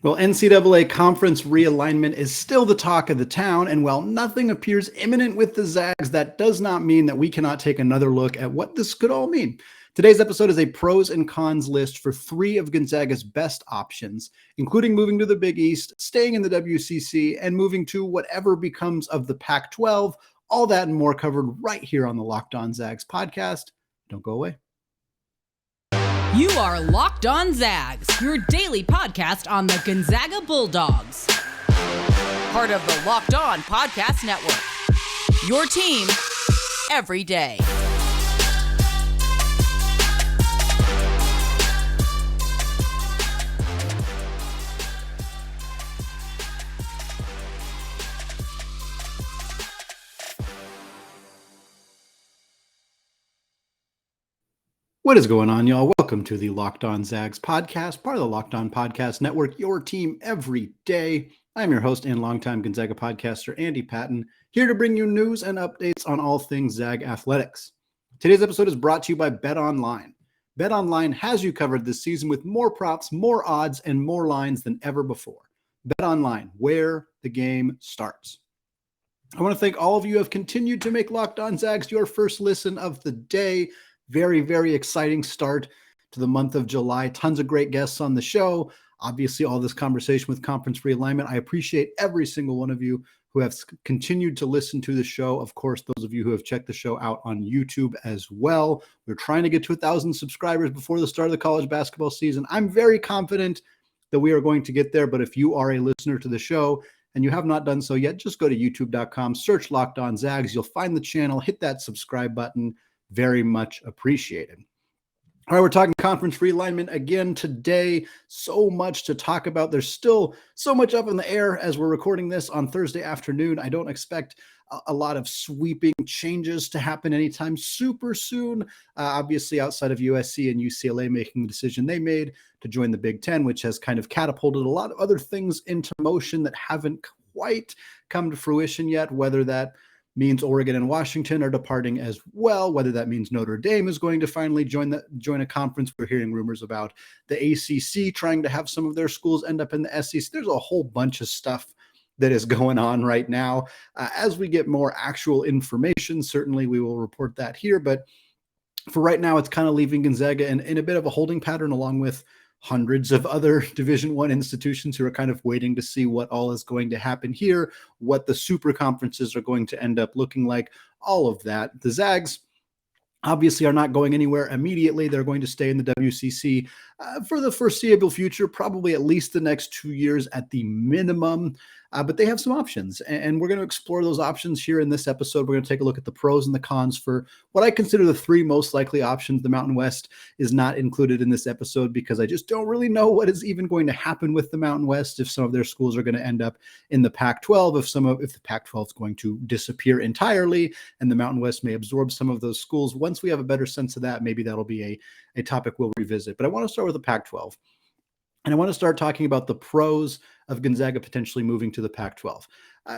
Well, NCAA conference realignment is still the talk of the town, and while nothing appears imminent with the Zags, that does not mean that we cannot take another look at what this could all mean. Today's episode is a pros and cons list for three of Gonzaga's best options, including moving to the Big East, staying in the WCC, and moving to whatever becomes of the Pac-12. All that and more covered right here on the Locked On Zags podcast. Don't go away. You are Locked On Zags, your daily podcast on the Gonzaga Bulldogs. Part of the Locked On Podcast Network. Your team every day. What is going on, y'all? Welcome to the Locked On Zags podcast, part of the Locked On Podcast Network, your team every day. I'm your host and longtime Gonzaga podcaster, Andy Patton, here to bring you news and updates on all things Zag athletics. Today's episode is brought to you by BetOnline. BetOnline has you covered this season with more props, more odds, and more lines than ever before. BetOnline, where the game starts. I want to thank all of you who have continued to make Locked On Zags your first listen of the day. Very, very exciting start to the month of July. Tons of great guests on the show. Obviously, all this conversation with conference realignment. I appreciate every single one of you who have continued to listen to the show. Of course, those of you who have checked the show out on YouTube as well. We're trying to get to 1,000 subscribers before the start of the college basketball season. I'm very confident that we are going to get there. But if you are a listener to the show and you have not done so yet, just go to youtube.com, search Locked On Zags. You'll find the channel, hit that subscribe button. Very much appreciated. All right, we're talking conference realignment again today. So much to talk about. There's still so much up in the air as we're recording this on Thursday afternoon. I don't expect a lot of sweeping changes to happen anytime super soon. Obviously, outside of USC and UCLA making the decision they made to join the Big Ten, which has kind of catapulted a lot of other things into motion that haven't quite come to fruition yet, whether that means Oregon and Washington are departing as well, whether that means Notre Dame is going to finally join a conference. We're hearing rumors about the ACC trying to have some of their schools end up in the SEC. There's a whole bunch of stuff that is going on right now. As we get more actual information, certainly we will report that here. But for right now, it's kind of leaving Gonzaga in a bit of a holding pattern, along with hundreds of other Division I institutions who are kind of waiting to see what all is going to happen here, what the super conferences are going to end up looking like, all of that. The Zags obviously are not going anywhere immediately. They're going to stay in the WCC for the foreseeable future, probably at least the next 2 years at the minimum. But they have some options, and we're going to explore those options here in this episode. We're going to take a look at the pros and the cons for what I consider the three most likely options. The Mountain West is not included in this episode because I just don't really know what is even going to happen with the Mountain West, if some of their schools are going to end up in the Pac-12, if the Pac-12 is going to disappear entirely, and the Mountain West may absorb some of those schools. Once we have a better sense of that, maybe that'll be a topic we'll revisit. But I want to start with the Pac-12. And I want to start talking about the pros of Gonzaga potentially moving to the Pac-12,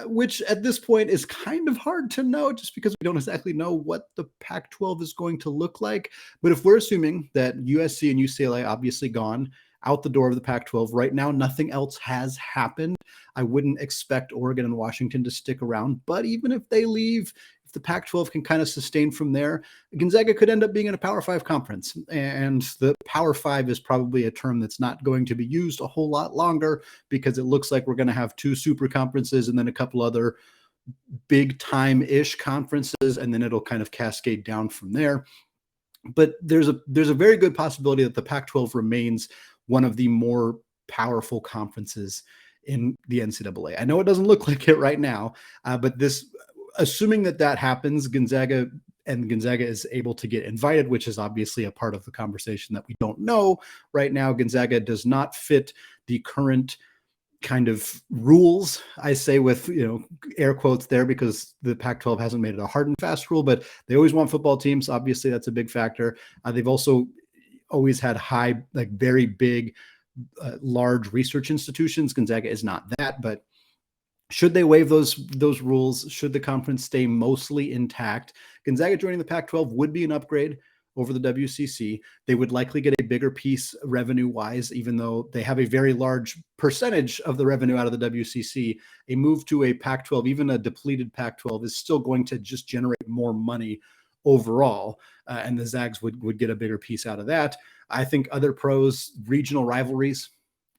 which at this point is kind of hard to know just because we don't exactly know what the Pac-12 is going to look like. But if we're assuming that USC and UCLA obviously gone out the door of the Pac-12 right now, nothing else has happened. I wouldn't expect Oregon and Washington to stick around. But even if they leave, the Pac-12 can kind of sustain from there, Gonzaga could end up being in a Power 5 conference. And the Power 5 is probably a term that's not going to be used a whole lot longer because it looks like we're going to have two super conferences and then a couple other big time-ish conferences, and then it'll kind of cascade down from there. But there's a very good possibility that the Pac-12 remains one of the more powerful conferences in the NCAA. I know it doesn't look like it right now, but assuming that happens, Gonzaga is able to get invited, which is obviously a part of the conversation that we don't know right now. Gonzaga does not fit the current kind of rules, I say with, air quotes there, because the Pac-12 hasn't made it a hard and fast rule, but they always want football teams. Obviously, that's a big factor. They've also always had very big, large research institutions. Gonzaga is not that, but should they waive those rules? Should the conference stay mostly intact? Gonzaga joining the Pac-12 would be an upgrade over the WCC. They would likely get a bigger piece revenue-wise, even though they have a very large percentage of the revenue out of the WCC. A move to a Pac-12, even a depleted Pac-12, is still going to just generate more money overall, and the Zags would get a bigger piece out of that. I think other pros, regional rivalries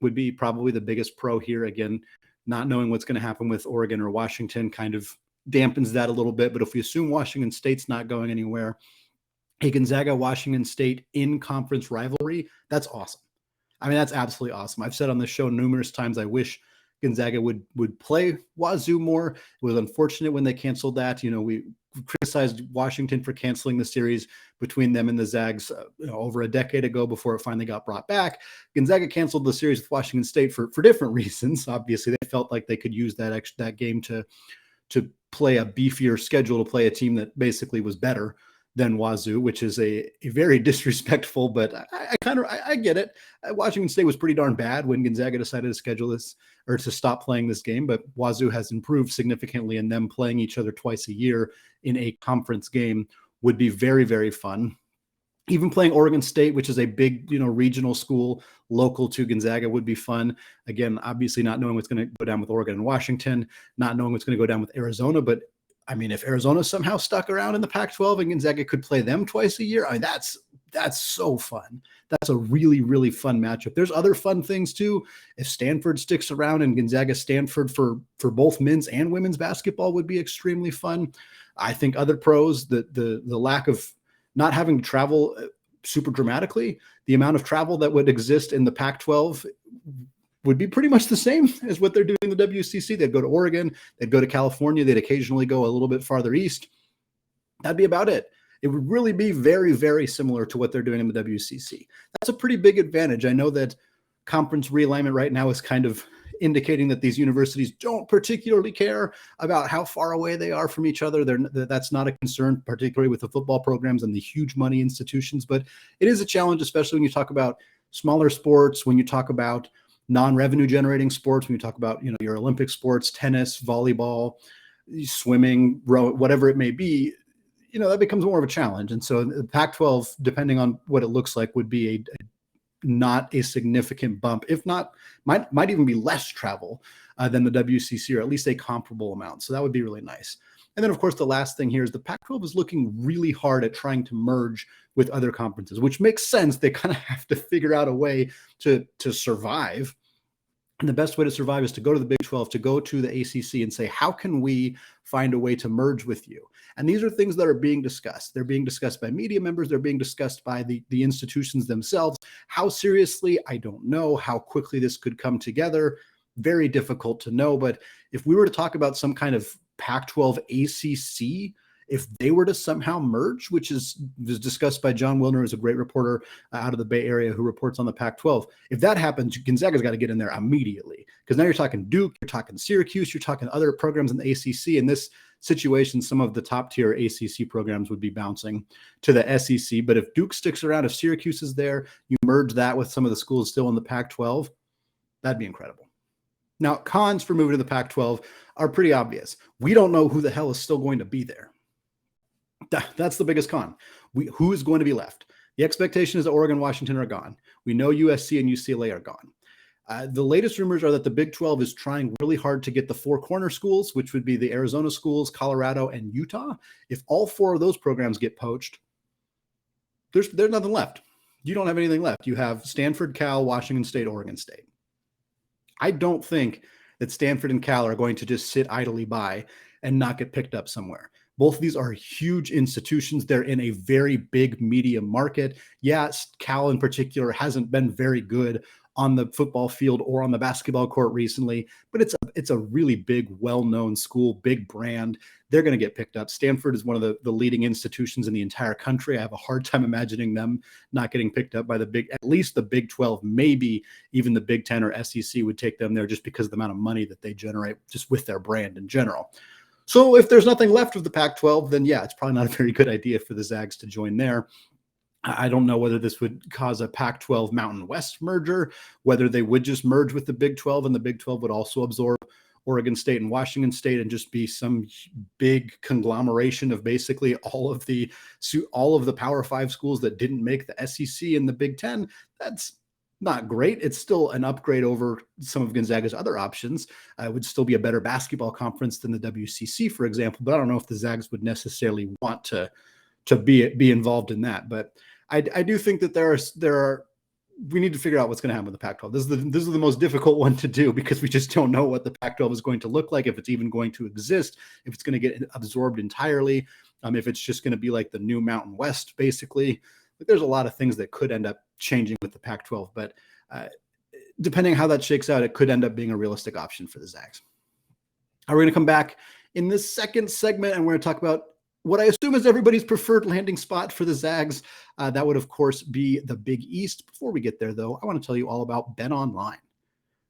would be probably the biggest pro here. Again, not knowing what's going to happen with Oregon or Washington kind of dampens that a little bit. But if we assume Washington State's not going anywhere, a Gonzaga-Washington State in-conference rivalry, that's awesome. I mean, that's absolutely awesome. I've said on the show numerous times, I wish Gonzaga would play Wazoo more. It was unfortunate when they canceled that. We criticized Washington for canceling the series between them and the Zags over a decade ago before it finally got brought back. Gonzaga canceled the series with Washington State for different reasons. Obviously, they felt like they could use that game to play a beefier schedule, to play a team that basically was better than Wazoo, which is a very disrespectful, but I get it. Washington State was pretty darn bad when Gonzaga decided to schedule this or to stop playing this game, but Wazoo has improved significantly, and them playing each other twice a year in a conference game would be very, very fun. Even playing Oregon State, which is a big, regional school local to Gonzaga, would be fun. Again, obviously not knowing what's going to go down with Oregon and Washington, not knowing what's going to go down with Arizona, but I mean, if Arizona somehow stuck around in the Pac-12 and Gonzaga could play them twice a year, I mean, that's so fun. That's a really, really fun matchup. There's other fun things too. If Stanford sticks around and Gonzaga Stanford for both men's and women's basketball would be extremely fun. I think other pros, the lack of not having to travel super dramatically, the amount of travel that would exist in the Pac-12 would be pretty much the same as what they're doing in the WCC. They'd go to Oregon, they'd go to California, they'd occasionally go a little bit farther east. That'd be about it. It would really be very, very similar to what they're doing in the WCC. That's a pretty big advantage. I know that conference realignment right now is kind of indicating that these universities don't particularly care about how far away they are from each other. That's not a concern, particularly with the football programs and the huge money institutions, but it is a challenge, especially when you talk about smaller sports, when you talk about non-revenue generating sports, when you talk about, your Olympic sports, tennis, volleyball, swimming, whatever it may be, that becomes more of a challenge. And so the Pac-12, depending on what it looks like, would be not a significant bump, if not, might even be less travel than the WCC, or at least a comparable amount. So that would be really nice. And then, of course, the last thing here is the Pac-12 is looking really hard at trying to merge with other conferences, which makes sense. They kind of have to figure out a way to survive. And the best way to survive is to go to the Big 12, to go to the ACC and say, how can we find a way to merge with you? And these are things that are being discussed. They're being discussed by media members. They're being discussed by the institutions themselves. How seriously, I don't know. How quickly this could come together, very difficult to know. But if we were to talk about some kind of Pac-12 ACC, if they were to somehow merge, which is discussed by John Wilner, who's a great reporter out of the Bay Area who reports on the Pac-12. If that happens, Gonzaga's got to get in there immediately, because now you're talking Duke, you're talking Syracuse, you're talking other programs in the ACC. In this situation, some of the top tier ACC programs would be bouncing to the SEC. But if Duke sticks around, if Syracuse is there, you merge that with some of the schools still in the Pac-12, that'd be incredible. Now, cons for moving to the Pac-12 are pretty obvious. We don't know who the hell is still going to be there. That's the biggest con. Who is going to be left? The expectation is that Oregon, Washington are gone. We know USC and UCLA are gone. The latest rumors are that the Big 12 is trying really hard to get the four corner schools, which would be the Arizona schools, Colorado, and Utah. If all four of those programs get poached, there's nothing left. You don't have anything left. You have Stanford, Cal, Washington State, Oregon State. I don't think that Stanford and Cal are going to just sit idly by and not get picked up somewhere. Both of these are huge institutions. They're in a very big media market. Yes, Cal in particular hasn't been very good on the football field or on the basketball court recently, but it's a really big, well-known school, big brand. They're going to get picked up. Stanford is one of the leading institutions in the entire country. I have a hard time imagining them not getting picked up by at least the Big 12, maybe even the Big 10 or SEC would take them there just because of the amount of money that they generate just with their brand in general. So if there's nothing left of the Pac-12, then yeah, it's probably not a very good idea for the Zags to join there. I don't know whether this would cause a Pac-12 Mountain West merger, whether they would just merge with the Big 12 and the Big 12 would also absorb Oregon State and Washington State and just be some big conglomeration of basically all of the Power Five schools that didn't make the SEC and the Big Ten. That's not great. It's still an upgrade over some of Gonzaga's other options. It would still be a better basketball conference than the WCC, for example, but I don't know if the Zags would necessarily want to be involved in that. But I do think that we need to figure out what's going to happen with the Pac-12. This is the most difficult one to do because we just don't know what the Pac-12 is going to look like, if it's even going to exist, if it's going to get absorbed entirely, if it's just going to be like the new Mountain West, basically. There's a lot of things that could end up changing with the Pac-12, but depending on how that shakes out, it could end up being a realistic option for the Zags. We're going to come back in this second segment, and we're going to talk about what I assume is everybody's preferred landing spot for the Zags. That would, of course, be the Big East. Before we get there, though, I want to tell you all about BetOnline.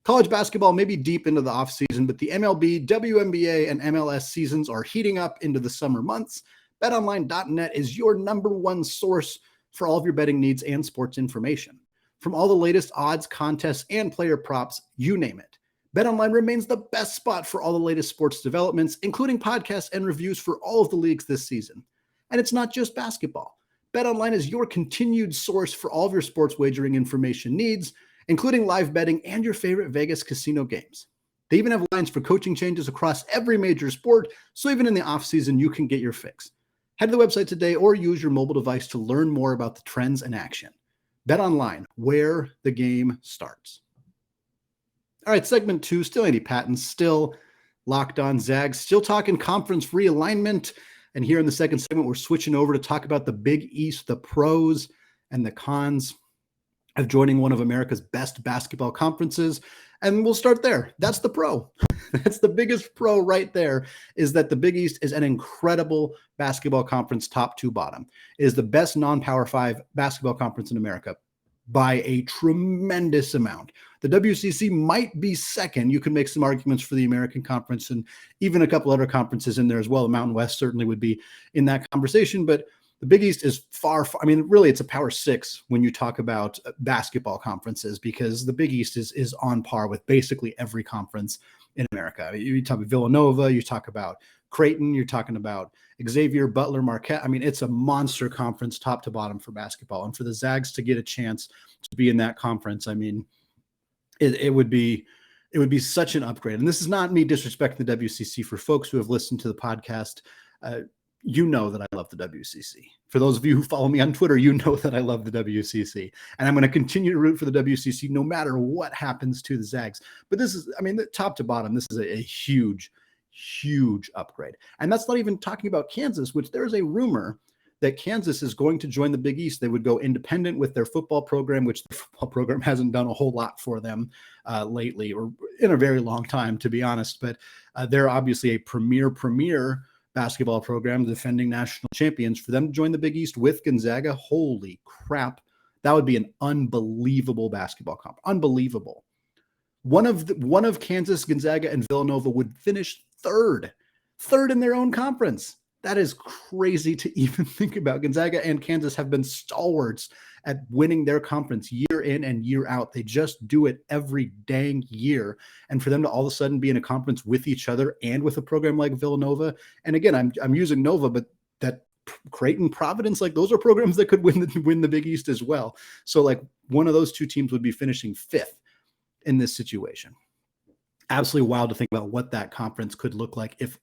College basketball may be deep into the offseason, but the MLB, WNBA, and MLS seasons are heating up into the summer months. BetOnline.net is your number one source for all of your betting needs and sports information. From all the latest odds, contests, and player props, you name it. BetOnline remains the best spot for all the latest sports developments, including podcasts and reviews for all of the leagues this season. And it's not just basketball. BetOnline is your continued source for all of your sports wagering information needs, including live betting and your favorite Vegas casino games. They even have lines for coaching changes across every major sport, so even in the offseason, you can get your fix. Head to the website today or use your mobile device to learn more about the trends in action. BetOnline, where the game starts. All right, segment 2, still Andy Patton, still Locked On Zags, still talking conference realignment. And here in the second segment, we're switching over to talk about the Big East, the pros and the cons of joining one of America's best basketball conferences. And we'll start there. That's the pro. That's the biggest pro right there, is that the Big East is an incredible basketball conference, top to bottom. It is the best non-Power 5 basketball conference in America by a tremendous amount. The WCC might be second. You can make some arguments for the American Conference and even a couple other conferences in there as well. The Mountain West certainly would be in that conversation, but the Big East is far, I mean, really, it's a Power 6 when you talk about basketball conferences, because the Big East is on par with basically every conference in America. You talk about Villanova, you talk about Creighton, you're talking about Xavier, Butler, Marquette. I mean, it's a monster conference top to bottom for basketball. And for the Zags to get a chance to be in that conference, I mean, it would be such an upgrade. And this is not me disrespecting the WCC. For folks who have listened to the podcast, you know that I love the WCC. For those of you who follow me on Twitter, you know that I love the WCC. And I'm going to continue to root for the WCC no matter what happens to the Zags. But this is, I mean, top to bottom, this is a huge, huge upgrade. And that's not even talking about Kansas, which there's a rumor that Kansas is going to join the Big East. They would go independent with their football program, which the football program hasn't done a whole lot for them lately, or in a very long time, to be honest. But they're obviously a premier basketball program, defending national champions. For them to join the Big East with Gonzaga, holy crap, that would be an unbelievable basketball comp. Unbelievable. One of Kansas, Gonzaga, and Villanova would finish third in their own conference. That is crazy to even think about. Gonzaga and Kansas have been stalwarts at winning their conference year in and year out. They just do it every dang year. And for them to all of a sudden be in a conference with each other and with a program like Villanova, and again, I'm using Nova, but that Creighton, Providence, like those are programs that could win the Big East as well. So like one of those two teams would be finishing fifth in this situation. Absolutely wild to think about what that conference could look like if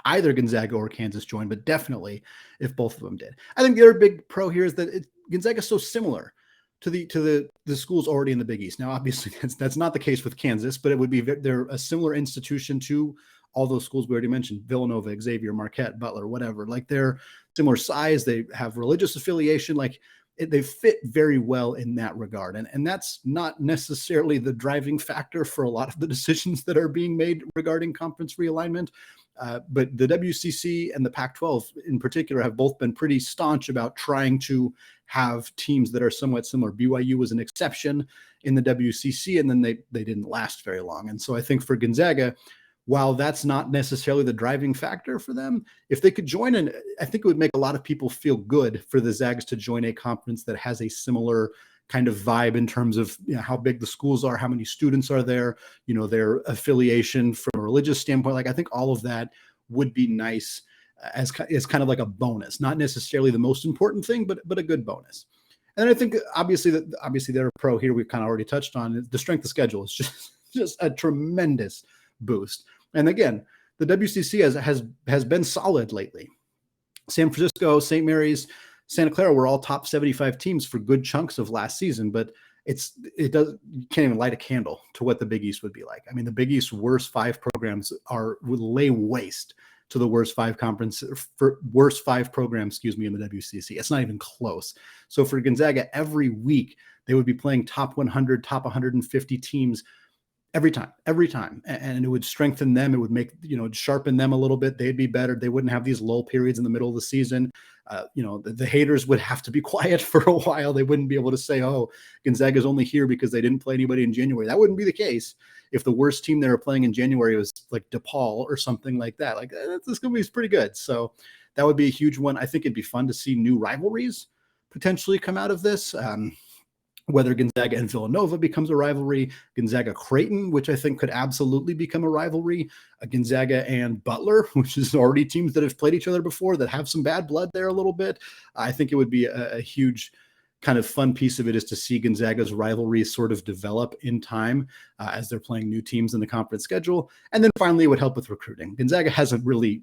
either Gonzaga or Kansas joined, but definitely if both of them did. I think the other big pro here is that Gonzaga is so similar to the schools already in the Big East. Now, obviously, that's not the case with Kansas, but it would be they're a similar institution to all those schools we already mentioned: Villanova, Xavier, Marquette, Butler, whatever. Like they're similar size, they have religious affiliation. Like they fit very well in that regard, and that's not necessarily the driving factor for a lot of the decisions that are being made regarding conference realignment. But the WCC and the Pac-12 in particular have both been pretty staunch about trying to have teams that are somewhat similar. BYU was an exception in the WCC, and then they didn't last very long. And so I think for Gonzaga, while that's not necessarily the driving factor for them, if they could join, I think it would make a lot of people feel good for the Zags to join a conference that has a similar kind of vibe in terms of how big the schools are, how many students are there, their affiliation from a religious standpoint. Like I think all of that would be nice as kind of like a bonus, not necessarily the most important thing, but a good bonus. And I think obviously the other pro here we've kind of already touched on, the strength of schedule is just a tremendous boost. And again, the WCC has been solid lately. San Francisco, St. Mary's, Santa Clara were all top 75 teams for good chunks of last season, but you can't even light a candle to what the Big East would be like. I mean, the Big East's worst 5 programs would lay waste to the worst 5 programs, in the WCC. It's not even close. So for Gonzaga, every week they would be playing top 100, top 150 teams every time. And it would strengthen them. It would make, sharpen them a little bit. They'd be better. They wouldn't have these lull periods in the middle of the season. The haters would have to be quiet for a while. They wouldn't be able to say, oh, Gonzaga's only here because they didn't play anybody in January. That wouldn't be the case if the worst team they were playing in January was like DePaul or something like that. Like, this going to be pretty good. So that would be a huge one. I think it'd be fun to see new rivalries potentially come out of this. Whether Gonzaga and Villanova becomes a rivalry, Gonzaga-Creighton, which I think could absolutely become a rivalry, Gonzaga and Butler, which is already teams that have played each other before that have some bad blood there a little bit. I think it would be a huge kind of fun piece of it is to see Gonzaga's rivalries sort of develop in time as they're playing new teams in the conference schedule. And then finally, it would help with recruiting. Gonzaga hasn't really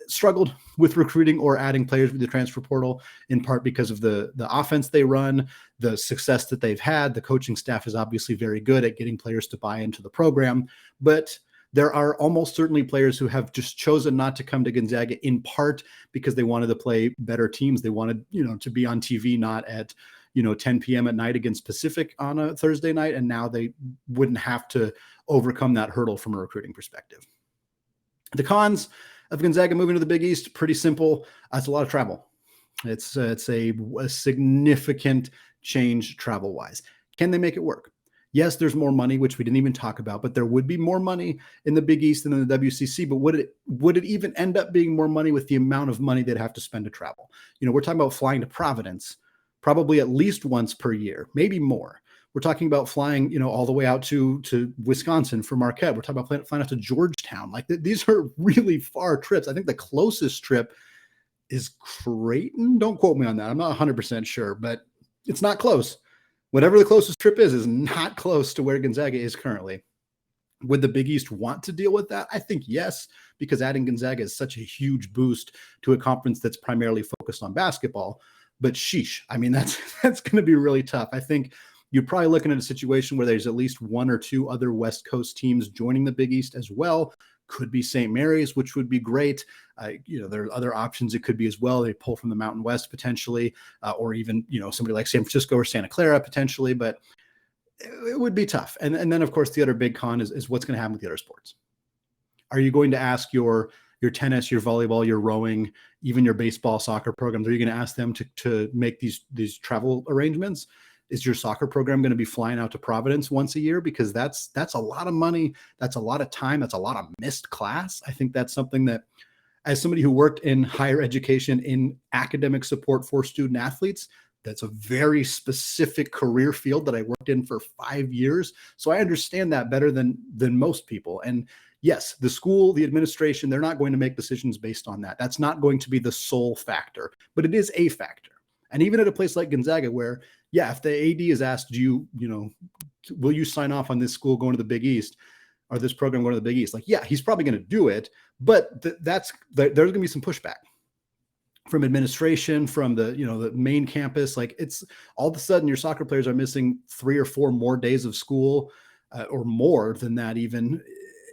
struggled with recruiting or adding players with the transfer portal, in part because of the offense they run, the success that they've had. The coaching staff is obviously very good at getting players to buy into the program, but there are almost certainly players who have just chosen not to come to Gonzaga in part because they wanted to play better teams. They wanted, to be on TV, not at, 10 p.m. at night against Pacific on a Thursday night. And now they wouldn't have to overcome that hurdle from a recruiting perspective. The cons of Gonzaga moving to the Big East, pretty simple. It's a lot of travel. It's a significant change travel-wise. Can they make it work? Yes, there's more money, which we didn't even talk about, but there would be more money in the Big East than in the WCC. But would it even end up being more money with the amount of money they'd have to spend to travel? We're talking about flying to Providence probably at least once per year, maybe more. We're talking about flying, all the way out to Wisconsin for Marquette. We're talking about flying out to Georgetown. Like these are really far trips. I think the closest trip is Creighton. Don't quote me on that. I'm not 100% sure, but it's not close. Whatever the closest trip is not close to where Gonzaga is currently. Would the Big East want to deal with that? I think yes, because adding Gonzaga is such a huge boost to a conference that's primarily focused on basketball. But sheesh, I mean, that's going to be really tough. I think you're probably looking at a situation where there's at least 1 or 2 other West Coast teams joining the Big East as well. Could be St. Mary's, which would be great. There are other options. It could be as well. They pull from the Mountain West potentially, or even, somebody like San Francisco or Santa Clara potentially, but it would be tough. And then, of course, the other big con is what's going to happen with the other sports. Are you going to ask your tennis, your volleyball, your rowing, even your baseball, soccer programs, are you going to ask them to make these travel arrangements? Is your soccer program going to be flying out to Providence once a year? Because that's a lot of money. That's a lot of time. That's a lot of missed class. I think that's something that, as somebody who worked in higher education in academic support for student athletes, that's a very specific career field that I worked in for 5 years. So I understand that better than most people. And yes, the school, the administration, they're not going to make decisions based on that. That's not going to be the sole factor, but it is a factor. And even at a place like Gonzaga, where, yeah, if the AD is asked, will you sign off on this school going to the Big East or this program going to the Big East? Like, yeah, he's probably going to do it, but there's going to be some pushback from administration, from the main campus. Like, it's all of a sudden your soccer players are missing 3 or 4 more days of school, or more than that even.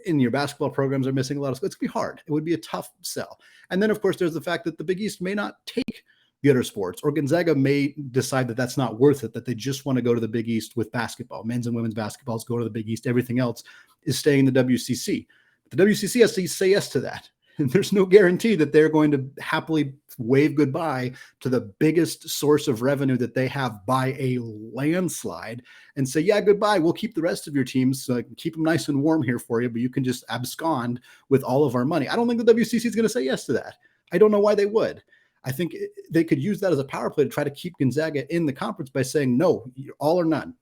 In your basketball programs are missing a lot of school. It's going to be hard. It would be a tough sell. And then, of course, there's the fact that the Big East may not take the other sports, or Gonzaga may decide that that's not worth it, that they just want to go to the Big East with basketball. Men's and women's basketballs go to the Big East. Everything else is staying in the WCC. But the WCC has to say yes to that. And there's no guarantee that they're going to happily wave goodbye to the biggest source of revenue that they have by a landslide and say, yeah, goodbye. We'll keep the rest of your teams, keep them nice and warm here for you, but you can just abscond with all of our money. I don't think the WCC is going to say yes to that. I don't know why they would. I think they could use that as a power play to try to keep Gonzaga in the conference by saying, no, all or none.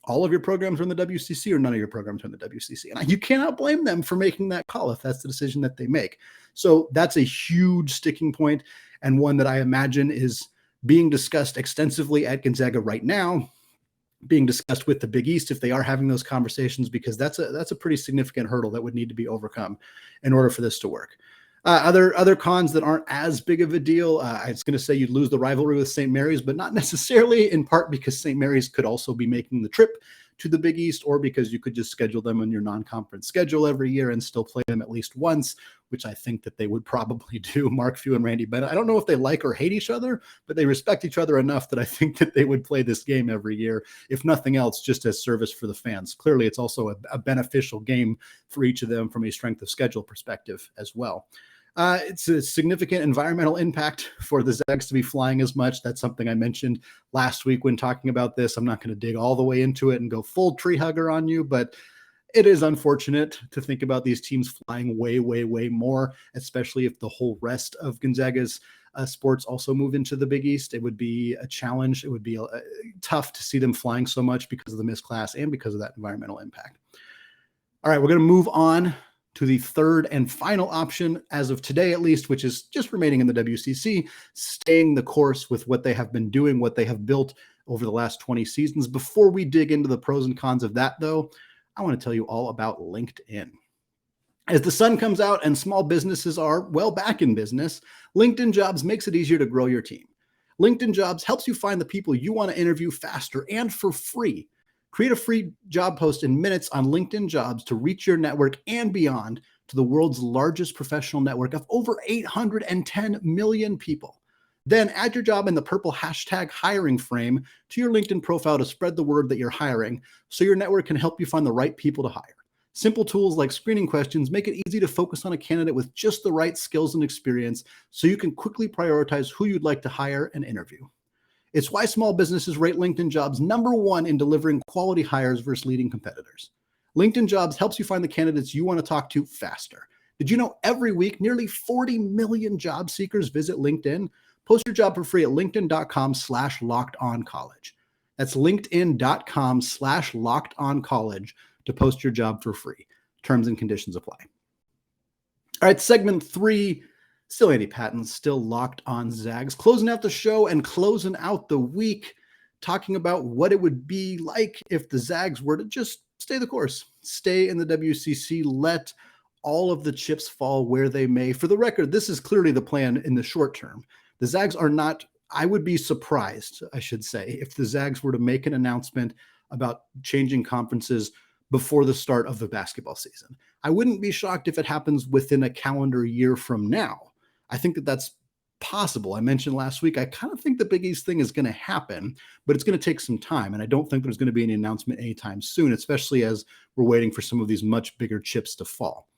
All of your programs are in the WCC or none of your programs are in the WCC. And you cannot blame them for making that call if that's the decision that they make. So that's a huge sticking point, and one that I imagine is being discussed extensively at Gonzaga right now, being discussed with the Big East if they are having those conversations, because that's a pretty significant hurdle that would need to be overcome in order for this to work. Other cons that aren't as big of a deal. I was going to say you'd lose the rivalry with St. Mary's, but not necessarily, in part because St. Mary's could also be making the trip to the Big East, or because you could just schedule them on your non-conference schedule every year and still play them at least once, which I think that they would probably do. Mark Few and Randy Bennett, I don't know if they like or hate each other, but they respect each other enough that I think that they would play this game every year, if nothing else, just as service for the fans. Clearly, it's also a beneficial game for each of them from a strength of schedule perspective as well. It's a significant environmental impact for the Zags to be flying as much. That's something I mentioned last week when talking about this. I'm not going to dig all the way into it and go full tree hugger on you, but it is unfortunate to think about these teams flying way, way, way more, especially if the whole rest of Gonzaga's sports also move into the Big East. It would be a challenge. It would be tough to see them flying so much because of the missed class and because of that environmental impact. All right, we're going to move on to the third and final option as of today, at least, which is just remaining in the WCC, staying the course with what they have been doing, what they have built over the last 20 seasons. Before we dig into the pros and cons of that, though, I want to tell you all about LinkedIn. As the sun comes out and small businesses are, well, back in business, LinkedIn Jobs makes it easier to grow your team. LinkedIn Jobs helps you find the people you want to interview faster and for free. Create a free job post in minutes on LinkedIn Jobs to reach your network and beyond to the world's largest professional network of over 810 million people. Then add your job in the purple hashtag hiring frame to your LinkedIn profile to spread the word that you're hiring, so your network can help you find the right people to hire. Simple tools like screening questions make it easy to focus on a candidate with just the right skills and experience, so you can quickly prioritize who you'd like to hire and interview. It's why small businesses rate LinkedIn Jobs #1 in delivering quality hires versus leading competitors. LinkedIn Jobs helps you find the candidates you want to talk to faster. Did you know every week, nearly 40 million job seekers visit LinkedIn? Post your job for free at linkedin.com/lockedoncollege. That's linkedin.com/lockedoncollege to post your job for free. Terms and conditions apply. All right, segment 3. Still Andy Patton, still Locked on Zags, closing out the show and closing out the week, talking about what it would be like if the Zags were to just stay the course, stay in the WCC, let all of the chips fall where they may. For the record, this is clearly the plan in the short term. The Zags are not, I would be surprised, I should say, if the Zags were to make an announcement about changing conferences before the start of the basketball season. I wouldn't be shocked if it happens within a calendar year from now. I think that that's possible. I mentioned last week, I kind of think the Big East thing is going to happen, but it's going to take some time. And I don't think there's going to be any announcement anytime soon, especially as we're waiting for some of these much bigger chips to fall.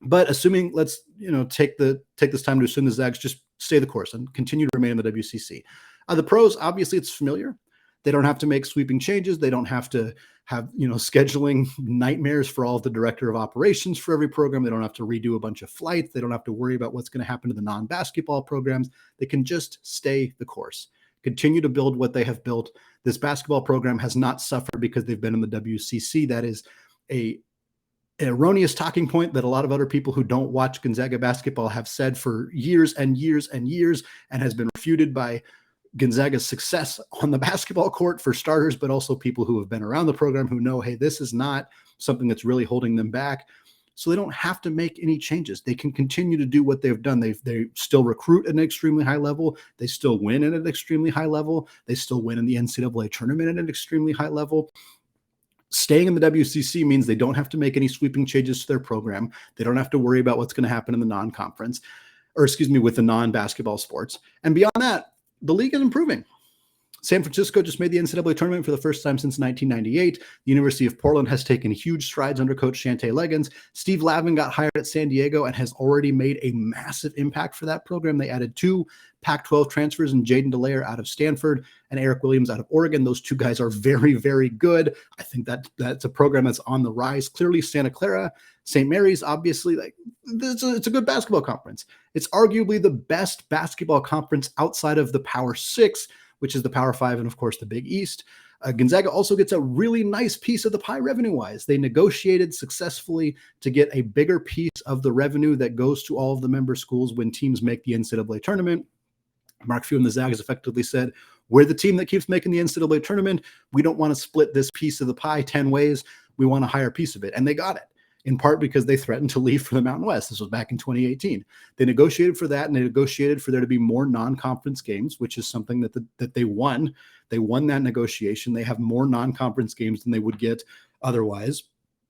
But assuming, let's take this time to assume the Zags just stay the course and continue to remain in the WCC. The pros, obviously, it's familiar. They don't have to make sweeping changes. They don't have to have, scheduling nightmares for all of the director of operations for every program. They don't have to redo a bunch of flights. They don't have to worry about what's going to happen to the non-basketball programs. They can just stay the course, continue to build what they have built. This basketball program has not suffered because they've been in the WCC. That is an erroneous talking point that a lot of other people who don't watch Gonzaga basketball have said for years and years and years, and has been refuted by Gonzaga's success on the basketball court for starters, but also people who have been around the program who know, hey, this is not something that's really holding them back. So they don't have to make any changes. They can continue to do what they've done. They still recruit at an extremely high level. They still win at an extremely high level. They still win in the NCAA tournament at an extremely high level. Staying in the WCC means they don't have to make any sweeping changes to their program. They don't have to worry about what's going to happen in the with the non-basketball sports. And beyond that, the league is improving. San Francisco just made the NCAA tournament for the first time since 1998. The University of Portland has taken huge strides under Coach Shante Leggins. Steve Lavin got hired at San Diego and has already made a massive impact for that program. They added 2 Pac-12 transfers in Jaden DeLayer out of Stanford and Eric Williams out of Oregon. Those 2 guys are very, very good. I think that's a program that's on the rise. Clearly, Santa Clara, St. Mary's, obviously, it's a good basketball conference. It's arguably the best basketball conference outside of the Power 6, which is the Power 5 and, of course, the Big East. Gonzaga also gets a really nice piece of the pie revenue-wise. They negotiated successfully to get a bigger piece of the revenue that goes to all of the member schools when teams make the NCAA tournament. Mark Few and the Zags effectively said, we're the team that keeps making the NCAA tournament. We don't want to split this piece of the pie 10 ways. We want a higher piece of it. And they got it, in part because they threatened to leave for the Mountain West. This was back in 2018. They negotiated for that, and they negotiated for there to be more non-conference games, which is something that they won. They won that negotiation. They have more non-conference games than they would get otherwise.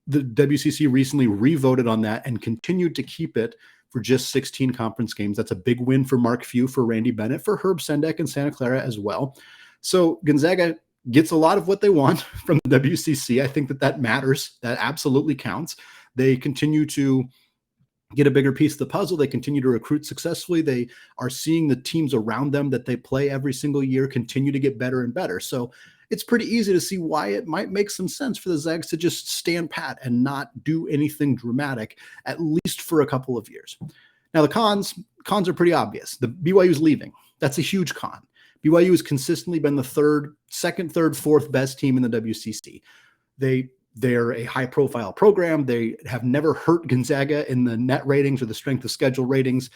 The WCC recently re-voted on that and continued to keep it for just 16 conference games. That's a big win for Mark Few, for Randy Bennett, for Herb Sendek and Santa Clara as well. So Gonzaga gets a lot of what they want from the WCC. I think that matters. That absolutely counts. They continue to get a bigger piece of the puzzle. They continue to recruit successfully. They are seeing the teams around them that they play every single year continue to get better and better. So it's pretty easy to see why it might make some sense for the Zags to just stand pat and not do anything dramatic, at least for a couple of years. Now, the cons are pretty obvious. The BYU's leaving. That's a huge con. BYU has consistently been the second, third, fourth best team in the WCC. They're a high-profile program. They have never hurt Gonzaga in the net ratings or the strength of schedule ratings.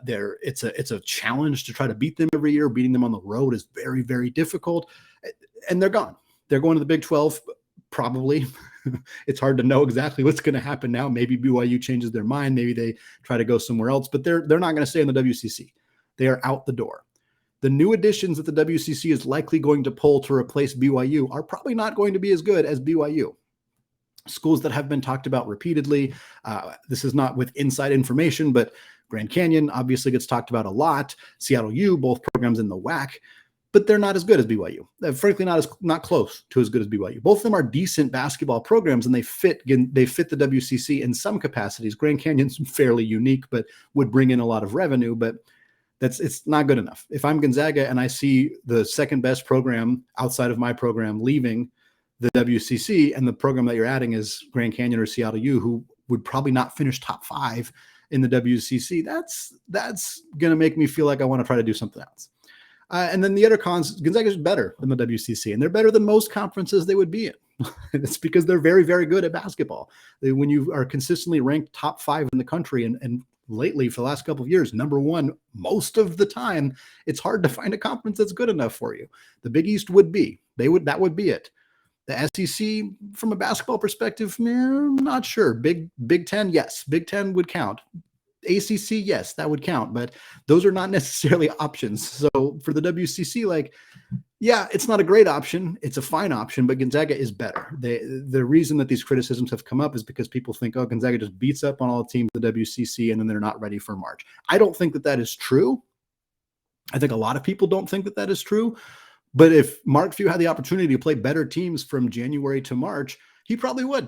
It's a challenge to try to beat them every year. Beating them on the road is very, very difficult. And they're gone. They're going to the Big 12, probably. It's hard to know exactly what's going to happen now. Maybe BYU changes their mind. Maybe they try to go somewhere else. But they're not going to stay in the WCC. They are out the door. The new additions that the WCC is likely going to pull to replace BYU are probably not going to be as good as BYU. Schools that have been talked about repeatedly. This is not with inside information, but Grand Canyon obviously gets talked about a lot. Seattle U, both programs in the WAC, but they're not as good as BYU. They're frankly not close to as good as BYU. Both of them are decent basketball programs, and they fit the WCC in some capacities. Grand Canyon's fairly unique, but would bring in a lot of revenue, but it's not good enough. If I'm Gonzaga and I see the second best program outside of my program leaving the WCC, and the program that you're adding is Grand Canyon or Seattle U, who would probably not finish top 5 in the WCC, that's going to make me feel like I want to try to do something else. And then the other cons, Gonzaga is better than the WCC, and they're better than most conferences they would be in. It's because they're very, very good at basketball. When you are consistently ranked top 5 in the country, and lately for the last couple of years, number 1 most of the time, it's hard to find a conference that's good enough for you. The Big East would be. That would be it. The SEC, from a basketball perspective, not sure. Big Ten, yes. Big Ten would count. ACC, yes, that would count. But those are not necessarily options. So for the WCC, it's not a great option. It's a fine option, but Gonzaga is better. The reason that these criticisms have come up is because people think, Gonzaga just beats up on all the teams in the WCC and then they're not ready for March. I don't think that is true. I think a lot of people don't think that is true. But if Mark Few had the opportunity to play better teams from January to March, he probably would.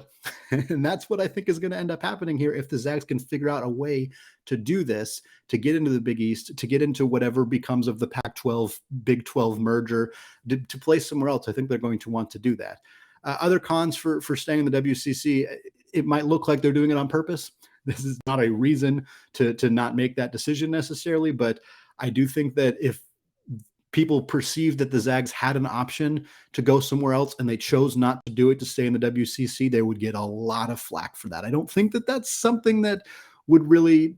And that's what I think is going to end up happening here if the Zags can figure out a way to do this, to get into the Big East, to get into whatever becomes of the Pac-12, Big 12 merger, to play somewhere else. I think they're going to want to do that. Other cons for staying in the WCC, it might look like they're doing it on purpose. This is not a reason to not make that decision necessarily, but I do think that if people perceived that the Zags had an option to go somewhere else and they chose not to do it to stay in the WCC, they would get a lot of flack for that. I don't think that that's something that would really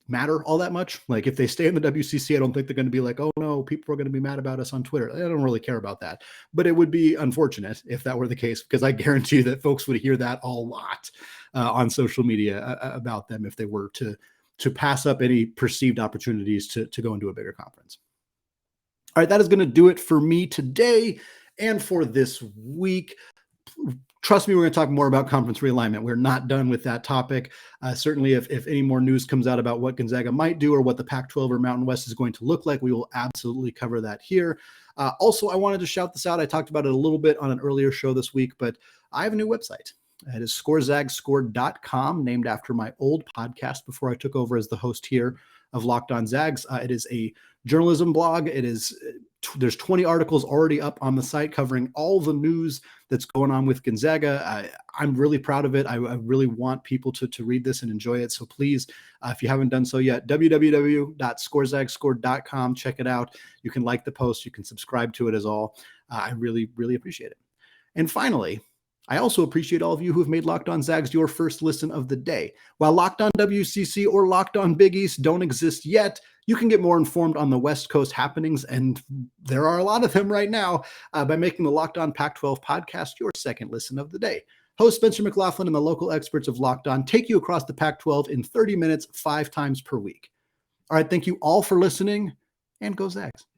matter all that much. Like if they stay in the WCC, I don't think they're going to be like, oh no, people are going to be mad about us on Twitter. I don't really care about that, but it would be unfortunate if that were the case, because I guarantee you that folks would hear that a lot on social media about them if they were to pass up any perceived opportunities to go into a bigger conference. All right, that is going to do it for me today and for this week. Trust me, we're going to talk more about conference realignment. We're not done with that topic. Certainly, if any more news comes out about what Gonzaga might do or what the Pac-12 or Mountain West is going to look like, we will absolutely cover that here. Also, I wanted to shout this out. I talked about it a little bit on an earlier show this week, but I have a new website. It is scorezagscore.com, named after my old podcast before I took over as the host here of Locked On Zags. It is a journalism blog. There's 20 articles already up on the site covering all the news that's going on with Gonzaga. I'm really proud of it. I really want people to read this and enjoy it. So please, if you haven't done so yet, www.scorezagscore.com, check it out. You can like the post. You can subscribe to it as all. I really, really appreciate it. And finally, I also appreciate all of you who have made Locked On Zags your first listen of the day. While Locked On WCC or Locked On Big East don't exist yet, you can get more informed on the West Coast happenings, and there are a lot of them right now, by making the Locked On Pac-12 podcast your second listen of the day. Host Spencer McLaughlin and the local experts of Locked On take you across the Pac-12 in 30 minutes, 5 times per week. All right, thank you all for listening, and go Zags.